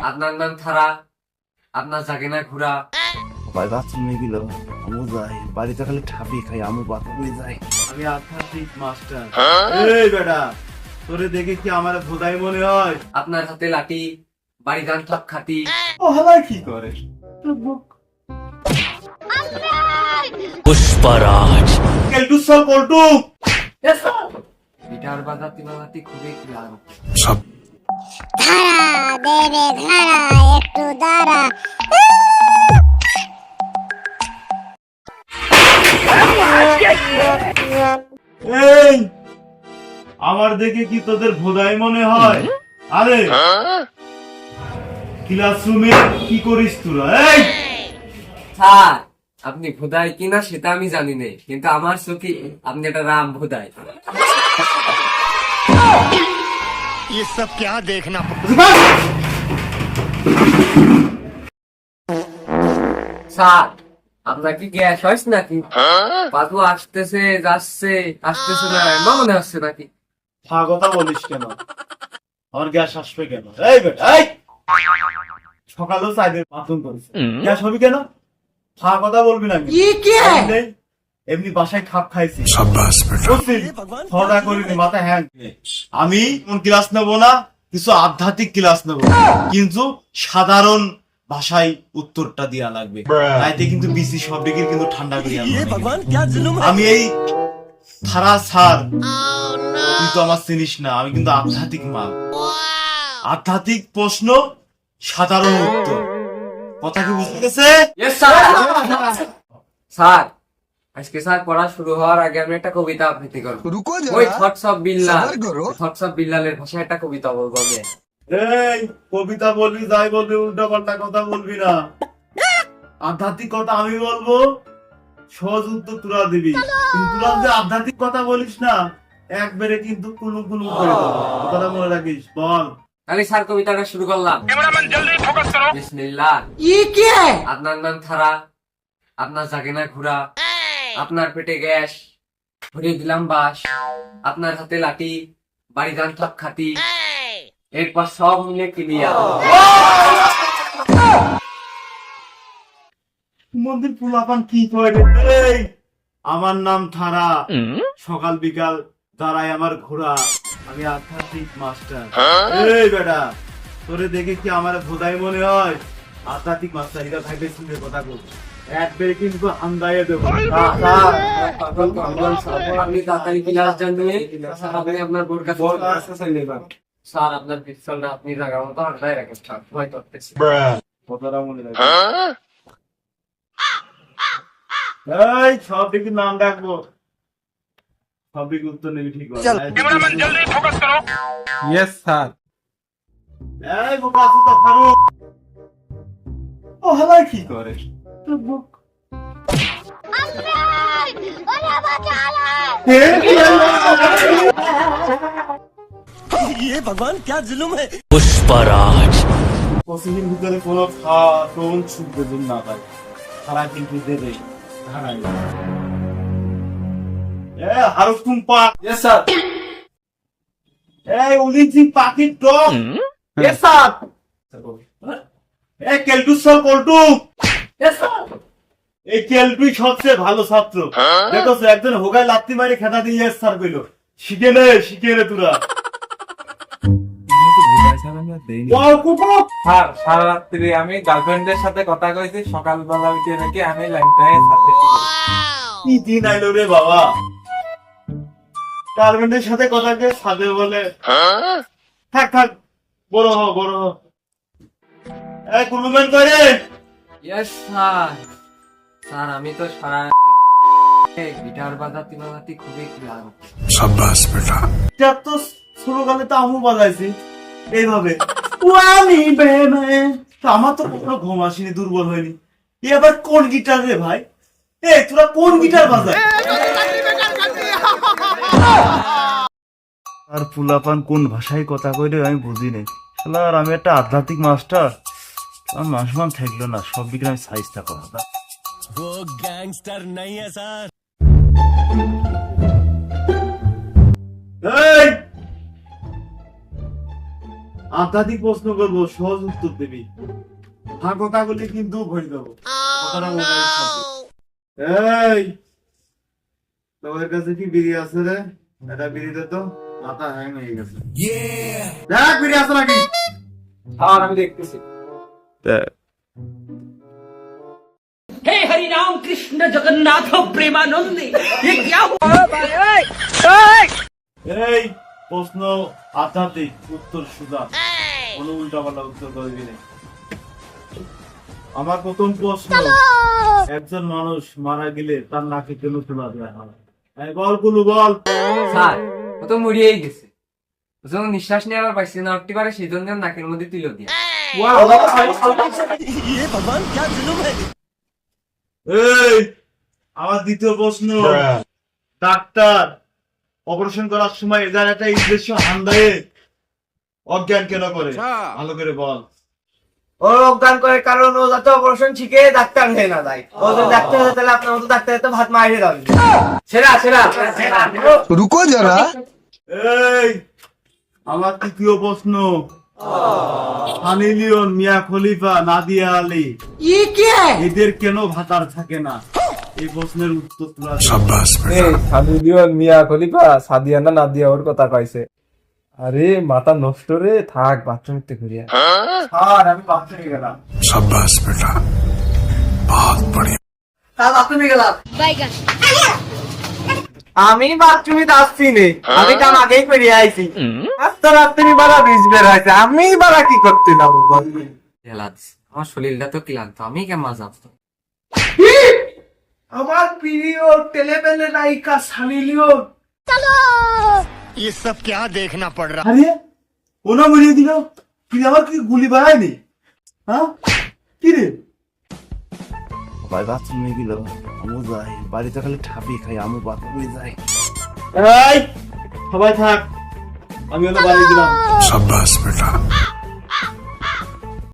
আপনার নাম থারা, আপনার জাগে না ঘুরা। ভাই বাথরুমে গেল, আমু যাই বাড়িতে খালি ঠাপি খাই, আমু বাথরুমে যাই। আমি আধ্যাত্মিক মাস্টার। এই বেটা, তোরে দেখে কি আমার ভোদাই মনে হয়? আপনার হাতে লাঠি, বাড়ি গান ঠক খাতি। ও হালাই কি করে? पुष्पराज কেলটু সব পল্টু। গিটার বাজাতে বাজাতে খুবই ক্লান্ত। ধারা দে রে ধারা একটু দাঁড়া। এই আমার দেখে কি তোদের ভোদাই মনে হয়? আরে ক্লাসরুমে কি করিস তোরা? এই স্যার, আপনি ভোদাই কিনা সেটা আমি জানি না, কিন্তু আমার চোখে আপনি একটা রাম ভোদাই। ये सब क्या देखना স্যার, আপনার কি গ্যাস হয়েছে নাকি? বাবু আসতেছে যাচ্ছে, আসতেছে না এমন মনে হচ্ছে নাকি? কথা বলিস কেন? আমার গ্যাস আসবে কেন? এই বেটা, এই সকালেও চাইদের বাথরুম করিস, গ্যাস হবে কেন? কথা বলবি না। এমনি বাসায় খাপ খাইছি। করিনি মাথা হ্যাং। আমি কোন ক্লাস নেবো না, কিছু আধ্যাত্মিক ক্লাস নেবো, কিন্তু সাধারণ ভাষায় উত্তরটা দেওয়া লাগবে, তাইতে কিন্তু বিসি সব ডিগ্রি কিন্তু ঠান্ডা করিয়া। আমি এই থারা স্যার, তুই তো আমার চিনিস না, আমি কিন্তু আধ্যাত্মিক মাল। আধ্যাত্মিক প্রশ্ন, সাধারণ উত্তর। কথা কি বুঝতে গেছে? স্যার, আজকে স্যার পড়া শুরু হওয়ার আগে আমি একটা কবিতা আবৃত্তি করবো। ওই thoughts of Bilal, thoughts of বিল্লালের ভাষায় একটা কবিতা বলবো আমি। এই কবিতা বলবি, যাই বলবি, উল্টা পাল্টা কথা বলবি না। আধ্যাত্মিক কথা আমি বলবো, সহজ উত্তর তোরা দিবি, কিন্তু তোরা যে আধ্যাত্মিক কথা বলিস না, একবারে কিন্তু কুলু কুলু করে দেবো। কথাটা মনে রাখিস। বল। তাহলে স্যার কবিতাটা শুরু করলাম। বিসমিল্লাহ। আপনার নাম থারা, আপনার জাগে না ঘুরা, আপনার পেটে গ্যাস, ভরিয়ে দিলাম বাস, আপনার হাতে লাঠি, বাড়ি গান ঠক খাতি, এরপর সব মিলে ক্লিয়ার। মন্দির ফুলাপান কি করে? এই আমার নাম থারা, সকাল বিকাল দাঁড়ায় আমার ঘোড়া, আমি আধ্যাত্মিক মাস্টার। এই বেটা, তোরে দেখে কি আমার ভোদাই মনে হয়? আধ্যাত্মিক মাস্টার, এটা ভাইবে শুনে কথা বল, একবারে কিন্তু আন্দায়ে দেবো। আপনি তাড়াতাড়ি ক্লাস জানবে, আপনি আপনার বোর কাছে স্যার, আপনার পিস্তলটা আপনি জায়গা মতো আন্দায় রাখেন, স্যার ভয় করতেছি। কথাটা মনে রাখ। এই সব দিকে নাম ডাকবো, সব দিকে উত্তর নিবি, ঠিক আছে? Yes sir. এই বোকা সুতা ফারুক, ও হালাই কি করে? ये भगवान क्या जुल्म है। पुष्पराज পশ্চিমের ভিতরে কোনো টোন ছুটবে যদি না পায়, তারা কিন্তু দেবে। হারুক টুম্পা। Yes sir. এই উলিজি পাখির টক। Yes sir. এই কেলটু সব পল্টু। এই কেলটুই সবচেয়ে ভালো ছাত্র। দেখো একজন হোগায় লাত্তি মারি খেতা দিয়ে স্যার কইল, শিখে নে তোরা। স্যার, সারা রাত্রি আমি গার্লফ্রেন্ডের সাথে কথা কইছি, সকালবেলা উঠে নাকি আমি লাইনটায় সাথে কি দিন আইলো রে বাবা, গার্লফ্রেন্ডের সাথে কথা কে সাথে বলে। থাক বড় হ। এই কুলুমেন করে। Yes sir. স্যার, আমি তো সারা গিটার বাজাতে বাজাতে খুবই ক্লান্ত। शाबाश बेटा। এটা তো ছোটকালে তো আমু বাজাইছি এইভাবে। আমি বেমে আমার তো কোনো ঘুম আসেনি, দুর্বল হয়নি। এ আবার কোন গিটার রে ভাই? তোরা কোন গিটার বাজায়? আর ফুলাপান কোন ভাষায় কথা কইলে আমি বুঝি নাই। আর আমি একটা আধ্যাত্মিক মাস্টার, আমার মাসমান থাকলো না, সব দিকে আমি সাইজ থাকো। वो गैंगस्टर नहीं है सर। আধ্যাত্মিক প্রশ্ন করবো, সহজ উত্তর দিবি। হ্যাঁ কথাগুলি কিন্তু ভরে দেবো। কথাটা মনে রাখবি। এই তোদের কাছে কি বিড়ি আছে রে? এটা বিড়ি দে তো, মাথা হ্যাং হয়ে গেছে। দেখ বিড়ি আছে নাকি? আর আমি দেখতেছি। हे हरि राम कृष्ण जगन्नाथ प्रेमानंद ये क्या हुआ এই প্রশ্ন আধ্যাত্মিক, উত্তর সুজা, কোনো উল্টাপাল্টা উত্তর করবি না। আমার প্রথম প্রশ্ন, একজন মানুষ মারা গেলে তার নাকে কেন তুলা দেওয়া হয়? এই বল কুলু বল। স্যার ও তো মরিয়েই গেছে, ও যখন নিঃশ্বাস নেওয়ার পাইছে না উঠতে পারে, সেই জন্য নাকের মধ্যে তুলো দিয়া। ये भगवान क्या जुलुम है। এই আমার দ্বিতীয় প্রশ্ন, ডাক্তার অপারেশন করার সময় এদের একটা ইনজেকশন হান্দায়ে অজ্ঞান কেন করে? ভালো করে বল। ও অজ্ঞান করে কারণ ও যাতে অপারেশন শিখে ডাক্তার হয়ে না যায়। ও যদি ডাক্তার হয়ে তাহলে আপনার মতো ডাক্তার তো ভাত মারিয়ে যাবে। সেরা সেরা रुको जरा। এই আমার তৃতীয় প্রশ্ন, সানি লিওন, মিয়া খলিফা, নাদিয়া আলী এদের কেন ভাতার থাকে না? এই প্রশ্নের উত্তর তোলা সানি লিওন, মিয়া খলিফা, সাদিয়া না নাদিয়া ওর কথা কইছে। আরে মাথা নষ্ট রে, থাক বাথরুমে ঘুরিয়া। আর আমি বাথরুমে গেলাম। তার বাথরুমে গেলাম। আমি বাথরুমে আসছি নে, আমি কাম আগেই করে আইছি। আস্তে রাত্রি বারা বীজ বের হয়েছে, আমি বারা কি করতে যাবো? আমার শরীরটা তো ক্লান্ত, আমি কেমন যাব? আমার প্রিয় টেলিভিশনে নায়িকা সানি লিওন। ये सब क्या देखना पड़ रहा। আরে ওনা মরিয়ে দিল, তুই আমার কি গুলি বাড়ায়নি? হ্যাঁ কি রে? ভাই বাথরুমে গেল, আমু যাই বাড়িতে খালি ঠাপি খাই, আমু বাথরুমে যাই। এই সবাই থাক, আমি হলো বাড়ি দিলাম।